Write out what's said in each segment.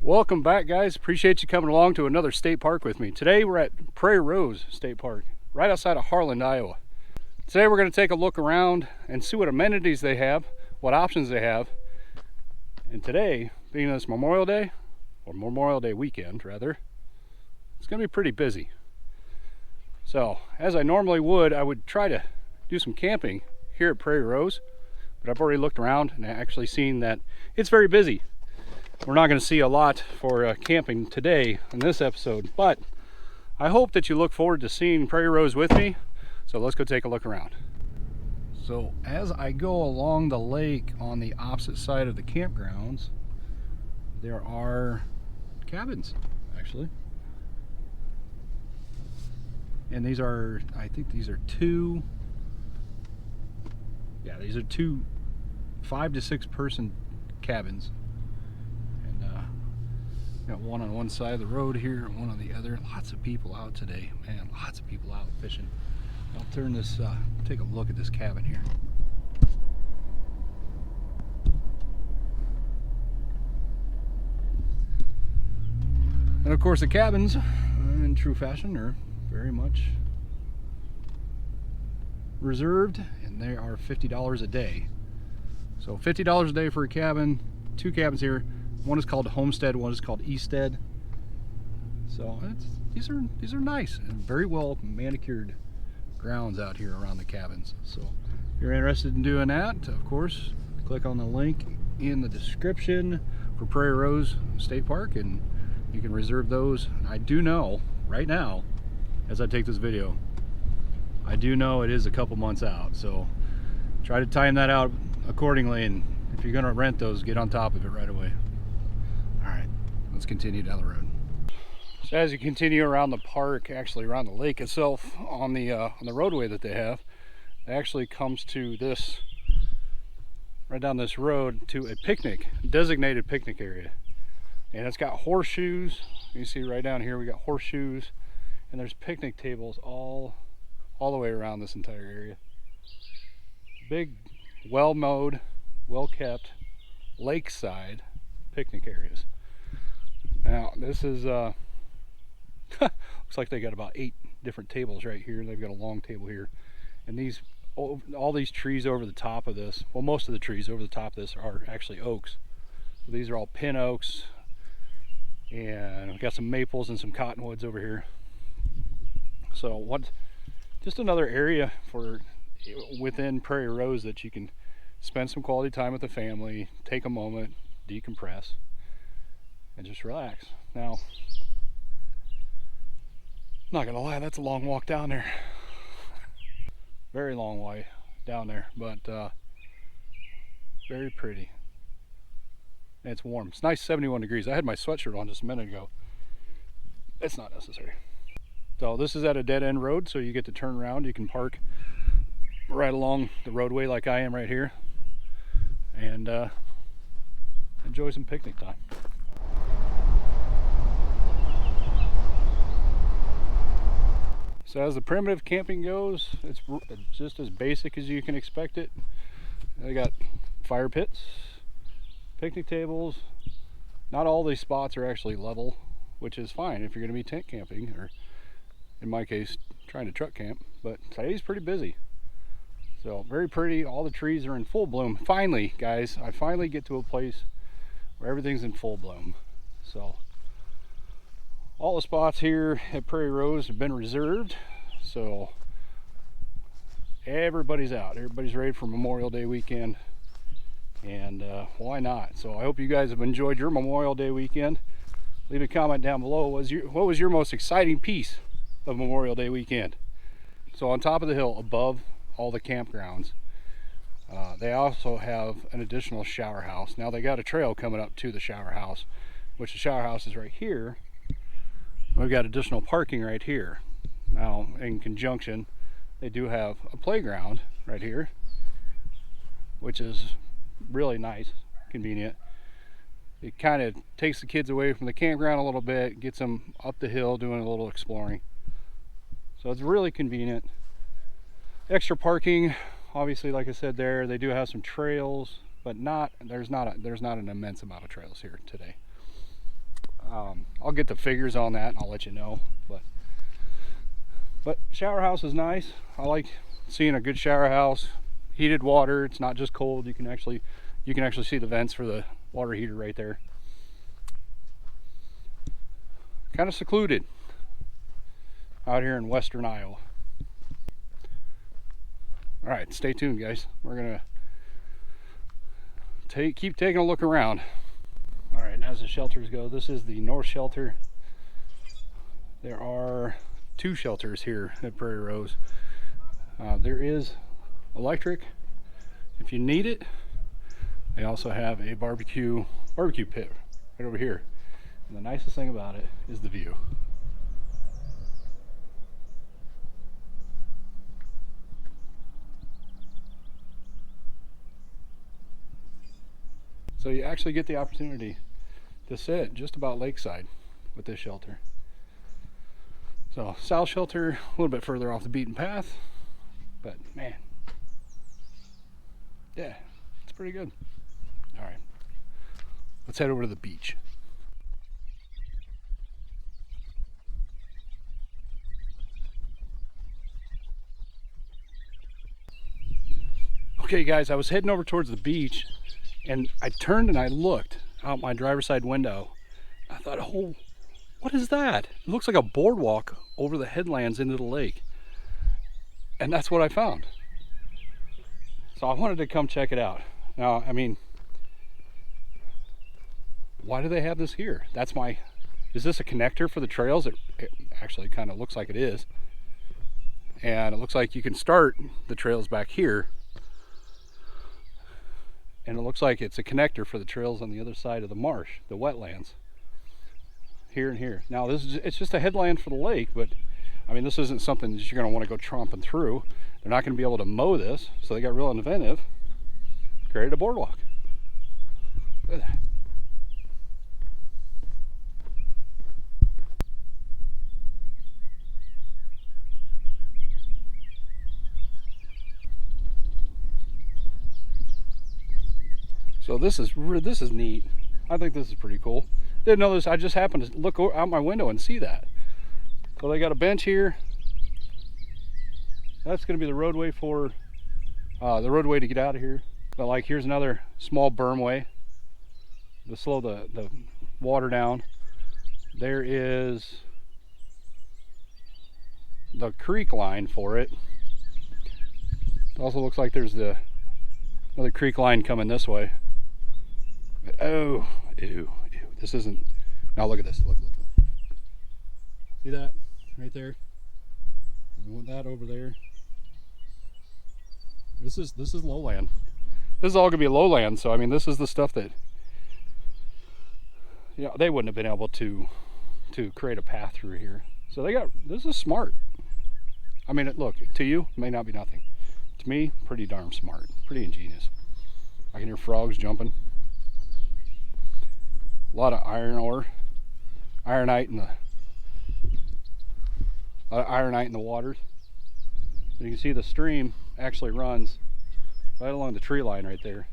Welcome back, guys. Appreciate you coming along to another state park with me. Today we're at Prairie Rose State Park, right outside of Harland, Iowa. Today we're going to take a look around and see what amenities they have, what options they have. And today, being this Memorial Day, or Memorial Day weekend rather, it's going to be pretty busy. So, as I normally would, I would try to do some camping here at Prairie Rose, but I've already looked around and actually seen that it's very busy. We're not going to see a lot for camping today in this episode, but I hope that you look forward to seeing Prairie Rose with me. So let's go take a look around. So as I go along the lake on the opposite side of the campgrounds, there are cabins actually. And these are, I think these are two 5 to 6 person cabins. Got one on one side of the road here and one on the other. Lots of people out today, man. Lots of people out fishing. I'll turn this, take a look at this cabin here. And of course the cabins, in true fashion, are very much reserved, and they are $50 a day. So $50 a day for a cabin, 2 cabins here. One is called Homestead, one is called Easted. So these are nice and very well manicured grounds out here around the cabins. So if you're interested in doing that, of course, click on the link in the description for Prairie Rose State Park and you can reserve those. I do know right now, as I take this video, I do know it is a couple months out. So try to time that out accordingly, and if you're gonna rent those, get on top of it right away. Let's continue down the road. So as you continue around the park, actually around the lake itself, on the roadway that they have, it actually comes to this, right down this road, to a designated picnic area. And it's got horseshoes. You see right down here we got horseshoes, and there's picnic tables all the way around this entire area. Big, well mowed, well kept lakeside picnic areas. Now this is looks like they got about 8 different tables right here. They've got a long table here, and all these trees over the top of this, well, most of the trees over the top of this are actually oaks. So these are all pin oaks, and we've got some maples and some cottonwoods over here. So just another area for within Prairie Rose that you can spend some quality time with the family, take a moment, decompress, and just relax. Now, I'm not gonna lie, that's a long walk down there. Very long way down there, but very pretty. And it's warm. It's nice, 71 degrees. I had my sweatshirt on just a minute ago. It's not necessary. So this is at a dead end road, so you get to turn around. You can park right along the roadway like I am right here, and enjoy some picnic time. So as the primitive camping goes, it's just as basic as you can expect it. They got fire pits, picnic tables. Not all these spots are actually level, which is fine if you're going to be tent camping, or in my case, trying to truck camp. But today's pretty busy. So very pretty. All the trees are in full bloom. Finally, guys, I finally get to a place where everything's in full bloom. So all the spots here at Prairie Rose have been reserved, so everybody's out. Everybody's ready for Memorial Day weekend, and why not? So I hope you guys have enjoyed your Memorial Day weekend. Leave a comment down below. What was your most exciting piece of Memorial Day weekend? So on top of the hill, above all the campgrounds, they also have an additional shower house. Now they got a trail coming up to the shower house, which the shower house is right here. We've got additional parking right here. Now, in conjunction, they do have a playground right here, which is really nice, convenient. It kind of takes the kids away from the campground a little bit, gets them up the hill doing a little exploring. So it's really convenient. Extra parking, obviously, like I said there, they do have some trails, but there's not an immense amount of trails here today. I'll get the figures on that and I'll let you know. But shower house is nice. I like seeing a good shower house. Heated water. It's not just cold. You can actually see the vents for the water heater right there. Kind of secluded out here in western Iowa. All right, stay tuned, guys. We're gonna keep taking a look around. All right, and as the shelters go, this is the north shelter. There are 2 shelters here at Prairie Rose. There is electric if you need it. They also have a barbecue pit right over here. And the nicest thing about it is the view. So you actually get the opportunity to sit just about lakeside with this shelter. So south shelter, a little bit further off the beaten path, but man, yeah, it's pretty good. All right, let's head over to the beach. Okay guys, I was heading over towards the beach and I turned and I looked out my driver's side window. I thought, oh, what is that? It looks like a boardwalk over the headlands into the lake. And that's what I found. So I wanted to come check it out. Now, I mean, why do they have this here? Is this a connector for the trails? It actually kind of looks like it is. And it looks like you can start the trails back here. And it looks like it's a connector for the trails on the other side of the marsh, the wetlands. Here and here. Now it's just a headland for the lake, but I mean, this isn't something that you're going to want to go tromping through. They're not going to be able to mow this, so they got real inventive. Created a boardwalk. Look at that. So this is neat. I think this is pretty cool. Didn't know this. I just happened to look out my window and see that. So they got a bench here. That's going to be the roadway for to get out of here. But like, here's another small bermway to slow the water down. There is the creek line for it. It also looks like there's another creek line coming this way. Oh, ew. This isn't. Now look at this. Look. See that right there? We want that over there. This is lowland. This is all gonna be lowland. So I mean, this is the stuff that, you know, they wouldn't have been able to create a path through here. So this is smart. I mean, look, to you it may not be nothing. To me, pretty darn smart, pretty ingenious. I can hear frogs jumping. A lot of ironite in the waters. You can see the stream actually runs right along the tree line right there.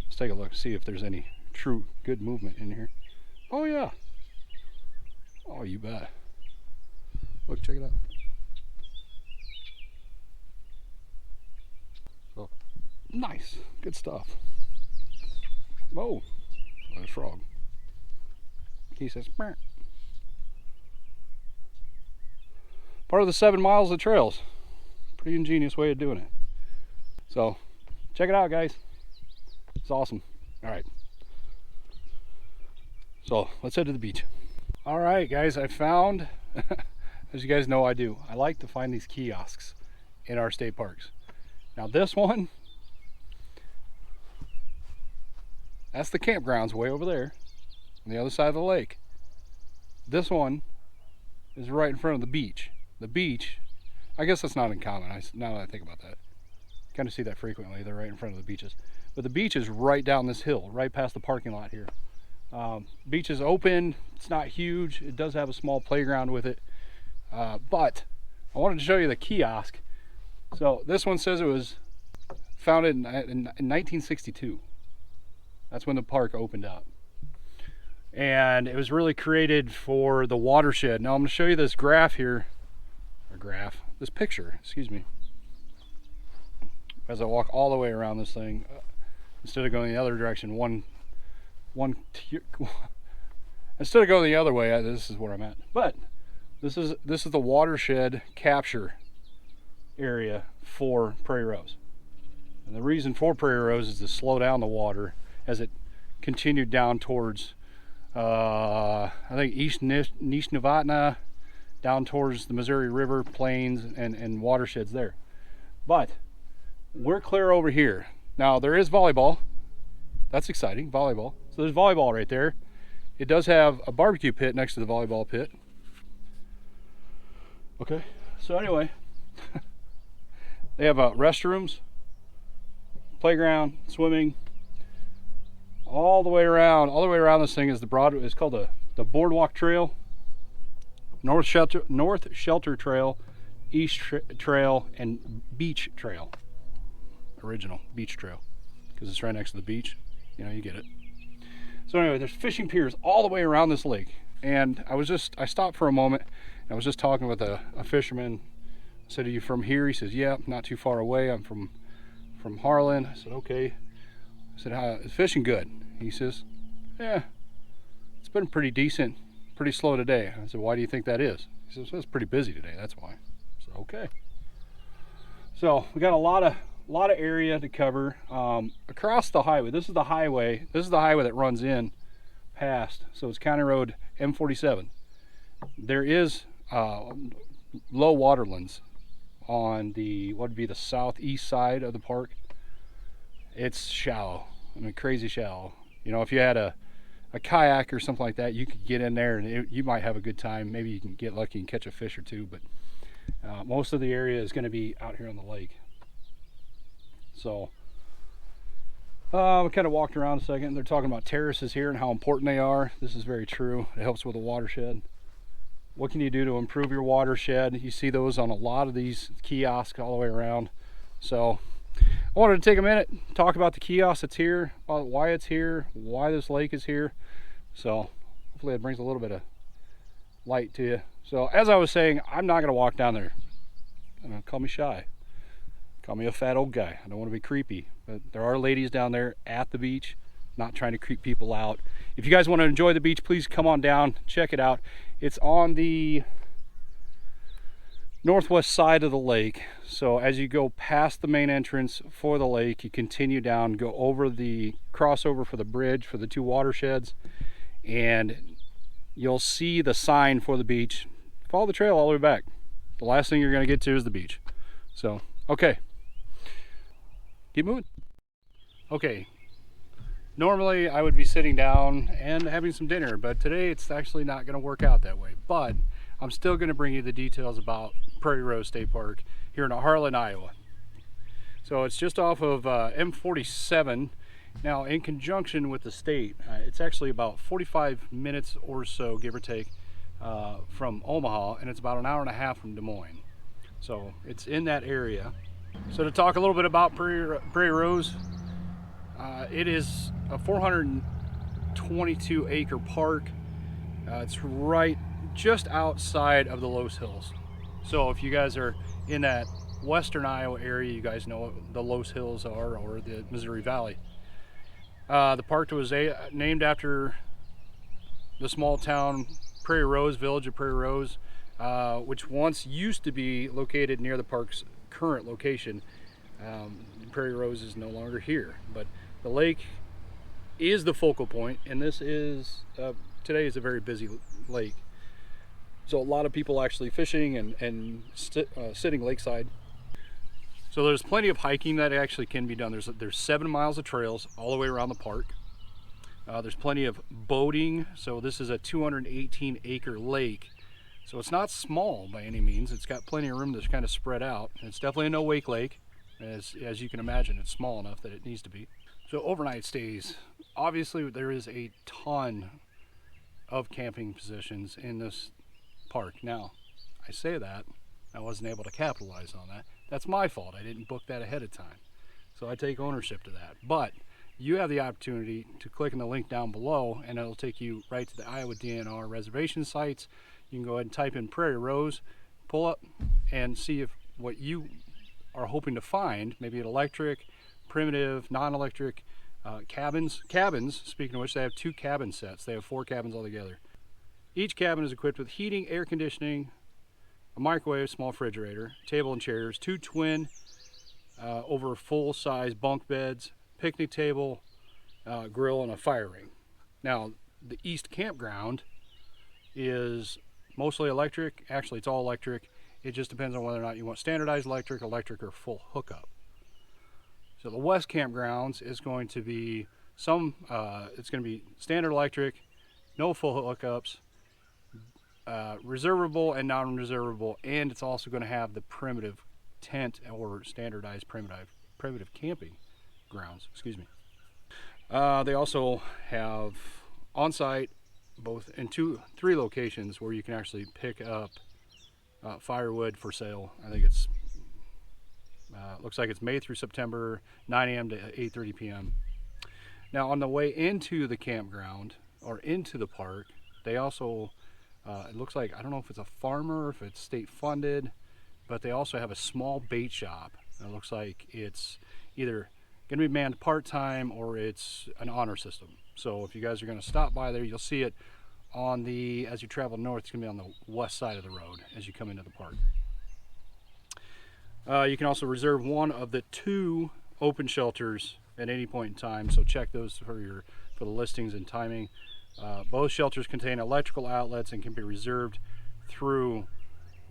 Let's take a look, see if there's any true good movement in here. Oh yeah. Oh, you bet. Look, check it out. So, nice, good stuff. Whoa, there's a frog. He says, "Meow." Part of the 7 miles of trails. Pretty ingenious way of doing it. So, check it out, guys. It's awesome. All right. So, let's head to the beach. All right, guys, I found, as you guys know I do, I like to find these kiosks in our state parks. Now this one, that's the campgrounds way over there on the other side of the lake. This one is right in front of the beach. The beach, I guess that's not uncommon. Now that I think about that, kind of see that frequently. They're right in front of the beaches. But the beach is right down this hill, right past the parking lot here. Beach is open. It's not huge. It does have a small playground with it. But I wanted to show you the kiosk. So this one says it was founded in 1962. That's when the park opened up. And it was really created for the watershed. Now I'm going to show you this graph here, this picture, excuse me, as I walk all the way around this thing, instead of going the other direction, instead of going the other way, this is where I'm at. But this is the watershed capture area for prairie rose. And the reason for prairie rose is to slow down the water as it continued down towards, I think, East Nishnawatna, down towards the Missouri River plains and watersheds there. But we're clear over here. Now there is volleyball. That's exciting, volleyball. So there's volleyball right there. It does have a barbecue pit next to the volleyball pit. Okay, so anyway, they have restrooms, playground, swimming, all the way around. All the way around this thing is it's called the Boardwalk Trail, North Shelter Trail, East Trail, and Beach Trail. Original Beach Trail, because it's right next to the beach. You know, you get it. So anyway, there's fishing piers all the way around this lake. And I stopped for a moment, and I was just talking with a fisherman. I said, "Are you from here?" He says, "Yeah, not too far away. I'm from Harlan." I said, "Okay." I said, "Is fishing good?" He says, "Yeah, it's been pretty decent, pretty slow today." I said, "Why do you think that is?" He says, "Well, it's pretty busy today, that's why." I said, "Okay." So we got a lot of area to cover across the highway. This is the highway that runs in past, so it's County Road M47. There is low waterlands on what would be the southeast side of the park. It's shallow, I mean, crazy shallow. You know, if you had a kayak or something like that, you could get in there and you might have a good time. Maybe you can get lucky and catch a fish or two, but most of the area is going to be out here on the lake. So we kind of walked around a second. They're talking about terraces here and how important they are. This is very true. It helps with the watershed. What can you do to improve your watershed? You see those on a lot of these kiosks all the way around. So I wanted to take a minute, talk about the kiosk that's here, about why it's here, why this lake is here. So hopefully it brings a little bit of light to you. So as I was saying, I'm not going to walk down there. Call me shy. Call me a fat old guy. I don't want to be creepy. But there are ladies down there at the beach, not trying to creep people out. If you guys want to enjoy the beach, please come on down, check it out. It's on the northwest side of the lake. So as you go past the main entrance for the lake, you continue down, go over the crossover for the bridge for the two watersheds, and you'll see the sign for the beach. Follow the trail all the way back. The last thing you're going to get to is the beach. So, okay. Keep moving. Okay. Normally I would be sitting down and having some dinner, but today it's actually not going to work out that way. But I'm still going to bring you the details about Prairie Rose State Park here in Harlan, Iowa. So it's just off of M47. Now, in conjunction with the state, it's actually about 45 minutes or so, give or take, from Omaha, and it's about an hour and a half from Des Moines. So it's in that area. So to talk a little bit about Prairie Rose, it is a 422 acre park. It's right just outside of the Loess Hills. So if you guys are in that western Iowa area, you guys know what the Loess Hills are, or the Missouri Valley. The park was named after the small town Prairie Rose, village of Prairie Rose, which once used to be located near the park's current location. Prairie Rose is no longer here, but the lake is the focal point, and this is today is a very busy lake. So a lot of people actually fishing and sitting lakeside. So there's plenty of hiking that actually can be done. There's 7 miles of trails all the way around the park. There's plenty of boating. So this is a 218 acre lake. So it's not small by any means. It's got plenty of room to kind of spread out. And it's definitely a no-wake lake. As you can imagine, it's small enough that it needs to be. So overnight stays. Obviously there is a ton of camping positions in this park. Now, I say that, I wasn't able to capitalize on that. That's my fault. I didn't book that ahead of time. So I take ownership to that. But you have the opportunity to click on the link down below, and it'll take you right to the Iowa DNR reservation sites. You can go ahead and type in Prairie Rose, pull up, and see if what you are hoping to find, maybe an electric, primitive, non-electric, cabins. Speaking of which, they have 2 cabin sets. They have 4 cabins altogether. Each cabin is equipped with heating, air conditioning, a microwave, small refrigerator, table and chairs, 2 twin over full-size bunk beds, picnic table, grill, and a fire ring. Now, the East Campground is mostly electric. Actually, it's all electric. It just depends on whether or not you want standardized electric, or full hookup. So the West Campgrounds is going to be it's going to be standard electric, no full hookups, reservable and non-reservable, and it's also going to have the primitive tent or standardized primitive camping grounds. Excuse me. They also have on-site, both in 3 locations where you can actually pick up firewood for sale. I think it's looks like it's May through September, 9 a.m. to 8:30 p.m. Now, on the way into the campground or into the park, they also it looks like, I don't know if it's a farmer or if it's state funded, but they also have a small bait shop. And it looks like it's either going to be manned part-time or it's an honor system. So if you guys are going to stop by there, you'll see it on as you travel north. It's going to be on the west side of the road as you come into the park. You can also reserve one of the 2 open shelters at any point in time, so check those for the listings and timing. Both shelters contain electrical outlets and can be reserved through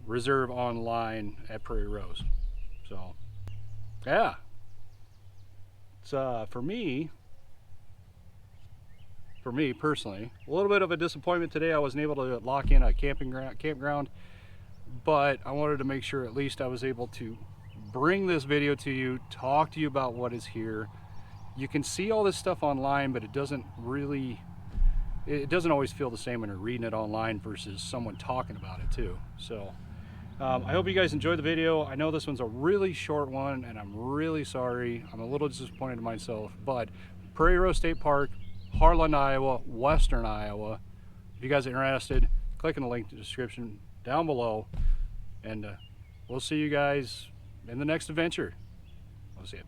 Reserve Online at Prairie Rose. So yeah, it's for me personally, a little bit of a disappointment today. I wasn't able to lock in a campground, but I wanted to make sure at least I was able to bring this video to you, talk to you about what is here. You can see all this stuff online, but it doesn't always feel the same when you're reading it online versus someone talking about it too. So I hope you guys enjoyed the video. I know this one's a really short one, and I'm really sorry. I'm a little disappointed in myself, but Prairie Rose State Park, Harlan, Iowa, Western Iowa. If you guys are interested, click on the link in the description down below, and we'll see you guys in the next adventure. We'll see you.